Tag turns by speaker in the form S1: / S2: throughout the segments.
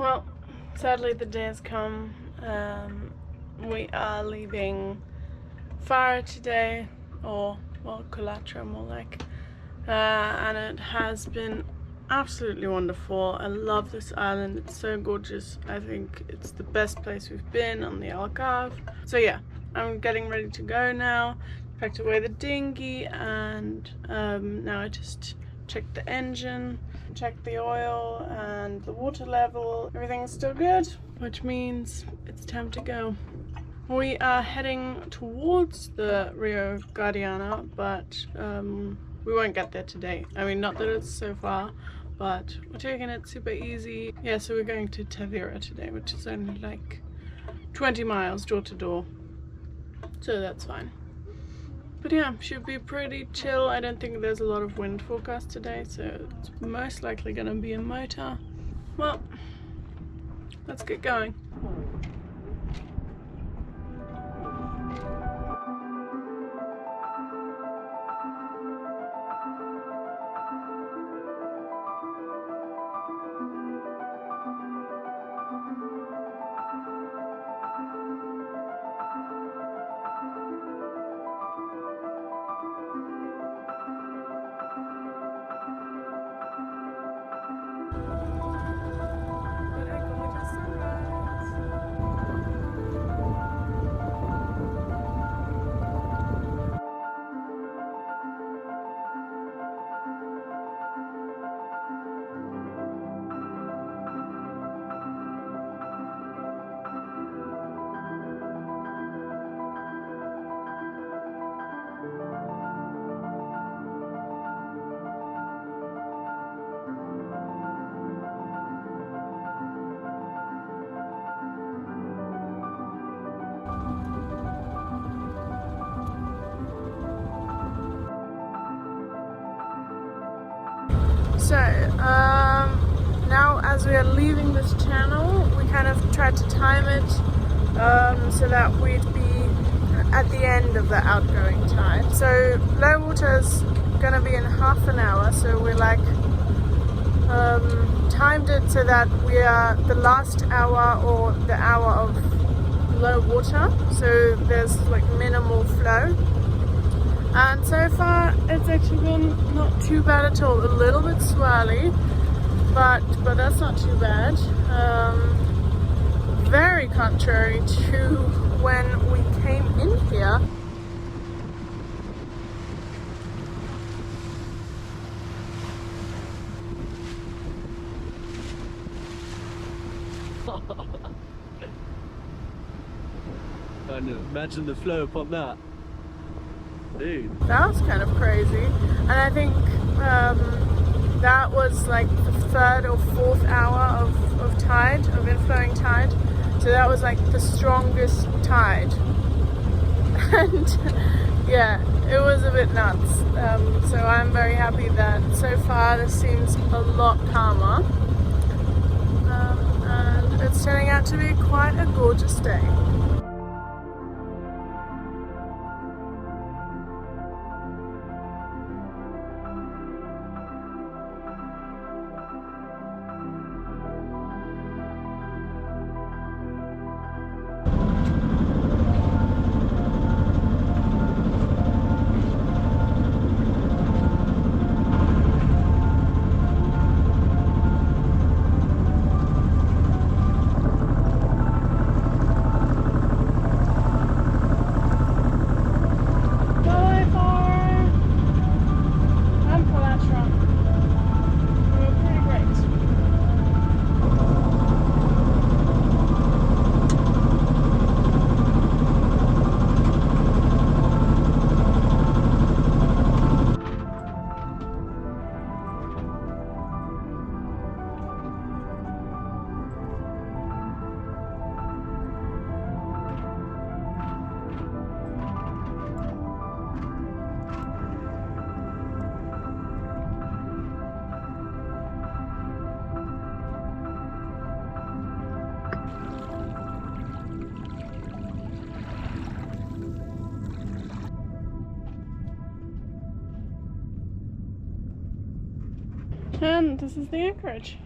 S1: Well, sadly the day has come. We are leaving Faro today, or well, Colatra more like, and it has been absolutely wonderful. I love this island, it's so gorgeous. I think it's the best place we've been on the Algarve. So yeah, I'm getting ready to go now. Packed away the dinghy, and now I just checked the engine, checked the oil and the water level. Everything's still good, which means it's time to go. We are heading towards the Rio Guadiana, but we won't get there today. I mean, not that it's so far, but we're taking it super easy. Yeah, so we're going to Tavira today, which is only like 20 miles door to door, so that's fine. But yeah, should be pretty chill. I don't think there's a lot of wind forecast today, so it's most likely gonna be a motor. Well, let's get going. So, now as we are leaving this channel, we kind of tried to time it so that we'd be at the end of the outgoing tide. So low water is going to be in half an hour, so we like timed it so that we are the last hour or the hour of low water, so there's like minimal flow. And so far it's actually been not too bad at all. A little bit swirly, but that's not too bad. Very contrary to when we came in here.
S2: And imagine the flow upon that. Dude.
S1: That was kind of crazy. And I think that was like the third or fourth hour of tide, of inflowing tide. So that was like the strongest tide. And yeah, it was a bit nuts. So I'm very happy that so far this seems a lot calmer. And it's turning out to be quite a gorgeous day. And this is the anchorage.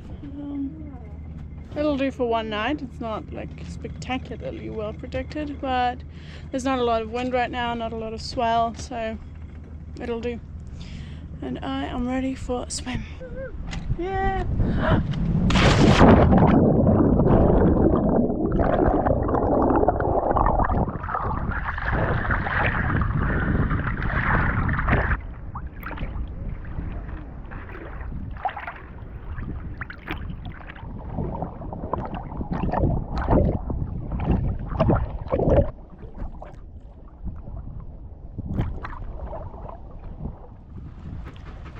S1: It'll do for one night. It's not like spectacularly well protected, but there's not a lot of wind right now, not a lot of swell, so it'll do. And I am ready for a swim. Yeah.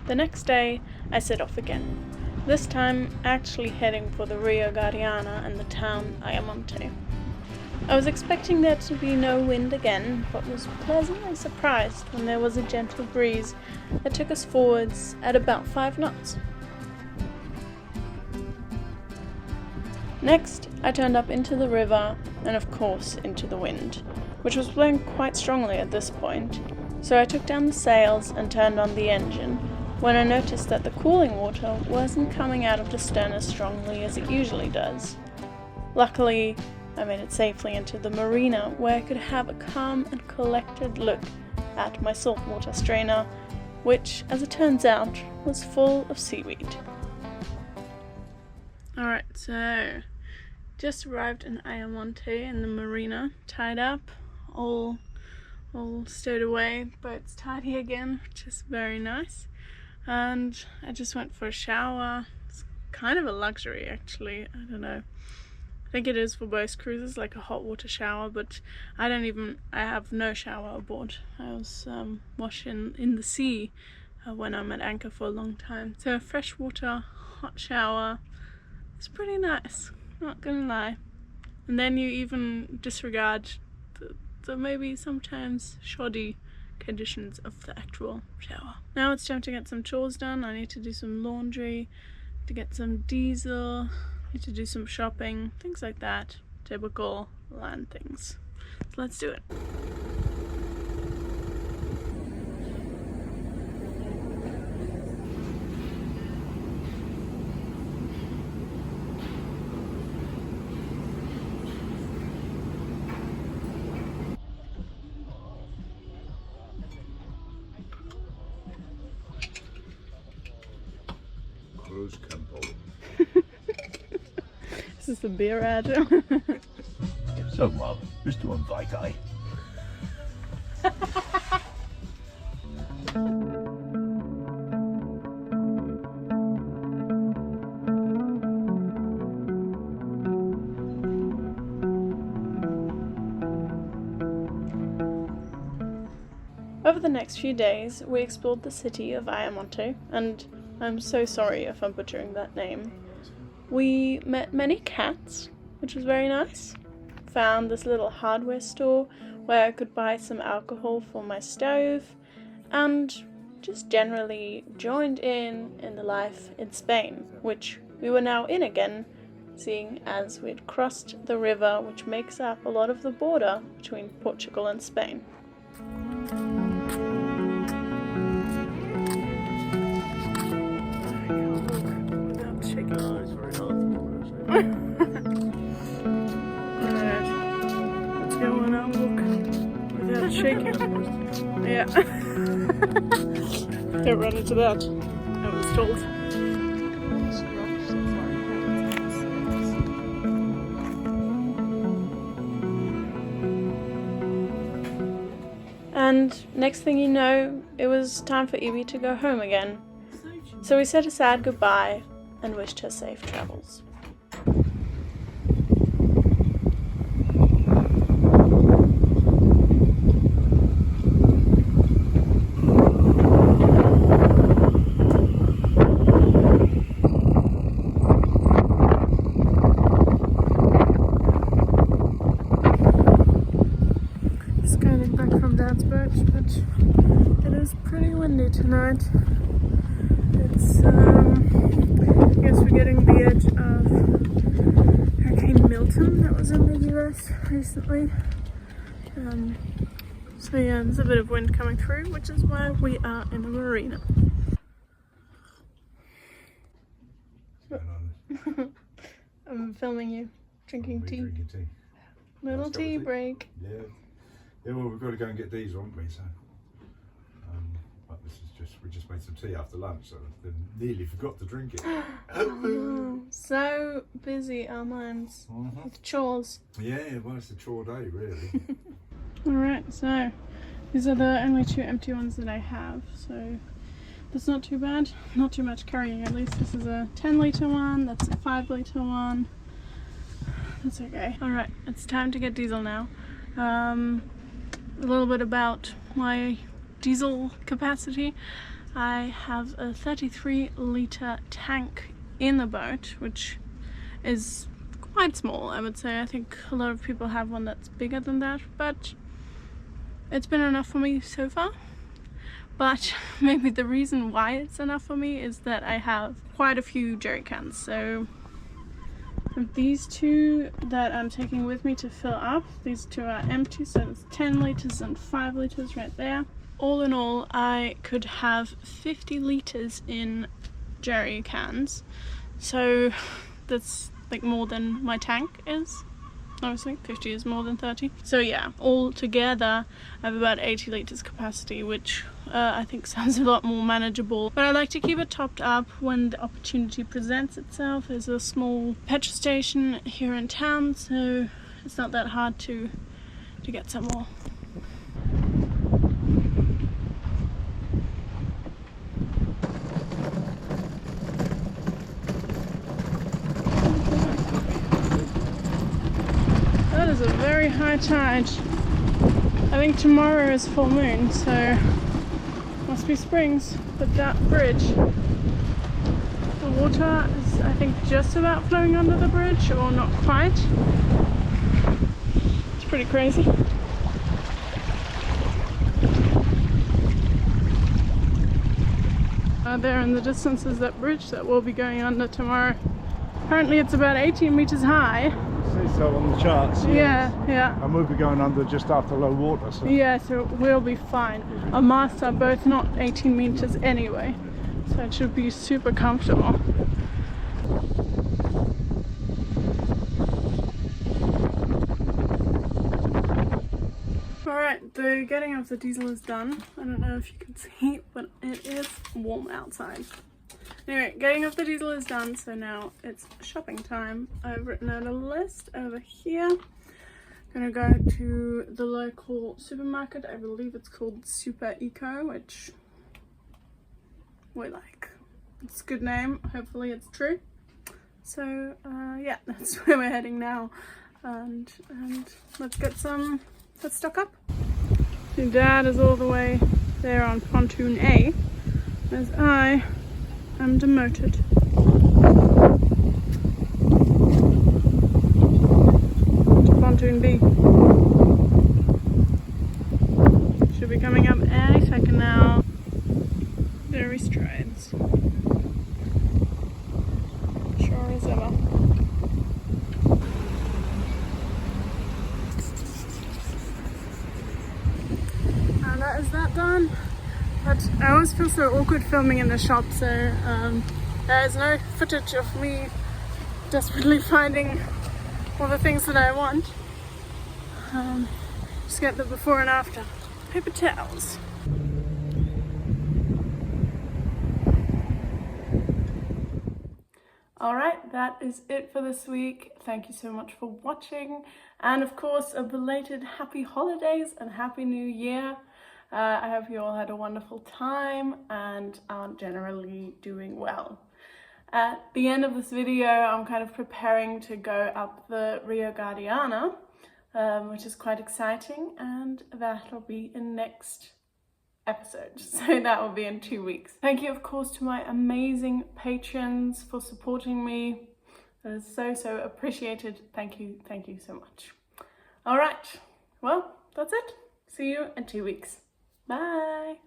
S1: The next day, I set off again, this time actually heading for the Rio Guadiana and the town Ayamonte. I was expecting there to be no wind again, but was pleasantly surprised when there was a gentle breeze that took us forwards at about 5 knots. Next, I turned up into the river and of course into the wind, which was blowing quite strongly at this point, so I took down the sails and turned on the engine, when I noticed that the cooling water wasn't coming out of the stern as strongly as it usually does. Luckily, I made it safely into the Marina, where I could have a calm and collected look at my saltwater strainer, which, as it turns out, was full of seaweed. Alright, so just arrived in Ayamonte in the Marina, tied up, all stowed away, boat's tidy again, which is very nice. And I just went for a shower. It's kind of a luxury actually, I don't know. I think it is for most cruises, like a hot water shower, but I have no shower aboard. I was washing in the sea when I'm at anchor for a long time. So a fresh water, hot shower, it's pretty nice, not gonna lie. And then you even disregard the maybe sometimes shoddy conditions of the actual shower. Now it's time to get some chores done. I need to do some laundry, to get some diesel, need to do some shopping, things like that. Typical land things. So let's do it. This is the beer ad.
S3: So, just to invite I.
S1: Over the next few days, we explored the city of Ayamonte, and I'm so sorry if I'm butchering that name. We met many cats, which was very nice. Found this little hardware store where I could buy some alcohol for my stove, and just generally joined in the life in Spain, which we were now in again, seeing as we'd crossed the river which makes up a lot of the border between Portugal and Spain. Let's go on our walk without shaking. Yeah. Don't run into that, I was told. And next thing you know, it was time for Evie to go home again. So we said a sad goodbye and wished her safe travels. Just getting back from Dad's boat, but it is pretty windy tonight. It's I guess we're getting the edge of Hurricane Milton that was in the US recently. So yeah, there's a bit of wind coming through, which is why we are in the marina. I'm filming you drinking tea.
S4: Drinking tea.
S1: Little tea break.
S4: Yeah. Yeah, well, we've got to go and get diesel, haven't we? So, but this is just, we just made some tea after lunch, so I nearly forgot to drink it.
S1: Oh, so busy our minds with chores.
S4: Yeah, well, it's a chore day, really.
S1: Alright, so these are the only 2 empty ones that I have, so that's not too bad. Not too much carrying, at least. This is a 10-litre one, that's a 5-litre one. That's okay. Alright, it's time to get diesel now. A little bit about my diesel capacity. I have a 33-litre tank in the boat, which is quite small, I would say. I think a lot of people have one that's bigger than that, but it's been enough for me so far. But maybe the reason why it's enough for me is that I have quite a few jerry cans. So these 2 that I'm taking with me to fill up, these 2 are empty, so it's 10 litres and 5 litres right there. All in all, I could have 50 litres in jerry cans, so that's like more than my tank is. Obviously 50 is more than 30, so yeah, all together I have about 80 litres capacity, which I think sounds a lot more manageable, but I like to keep it topped up when the opportunity presents itself. There's a small petrol station here in town, so it's not that hard to get some more. That is a very high tide. I think tomorrow is full moon, so must be springs. But that bridge, the water is, I think, just about flowing under the bridge, or not quite. It's pretty crazy. There in the distance is that bridge that we'll be going under tomorrow. Apparently it's about 18 meters high.
S4: See so on the charts.
S1: Yeah, yeah.
S4: And we'll be going under just after low water. So.
S1: Yeah, so we'll be fine. Our masts are both not 18 meters anyway, so it should be super comfortable. Alright, the getting of the diesel is done. I don't know if you can see, but it is warm outside. Anyway, getting of the diesel is done, so now it's shopping time. I've written out a list over here. I'm gonna go to the local supermarket. I believe it's called Super Eco, which we like. It's a good name. Hopefully it's true. So yeah, that's where we're heading now. And let's stock up. So Dad is all the way there on pontoon A, as I am demoted. To pontoon B. Should be coming up any second now. Very strides. Sure as ever. And that is that done. But I always feel so awkward filming in the shop, so there is no footage of me desperately finding all the things that I want. Just get the before and after. Paper towels. Alright, that is it for this week. Thank you so much for watching, and of course a belated happy holidays and happy new year. I hope you all had a wonderful time and are generally doing well. At the end of this video, I'm kind of preparing to go up the Rio Guadiana, which is quite exciting, and that'll be in next episode, so that will be in 2 weeks. Thank you of course to my amazing patrons for supporting me. That is so appreciated. Thank you so much. All right, well, that's it. See you in 2 weeks. Bye.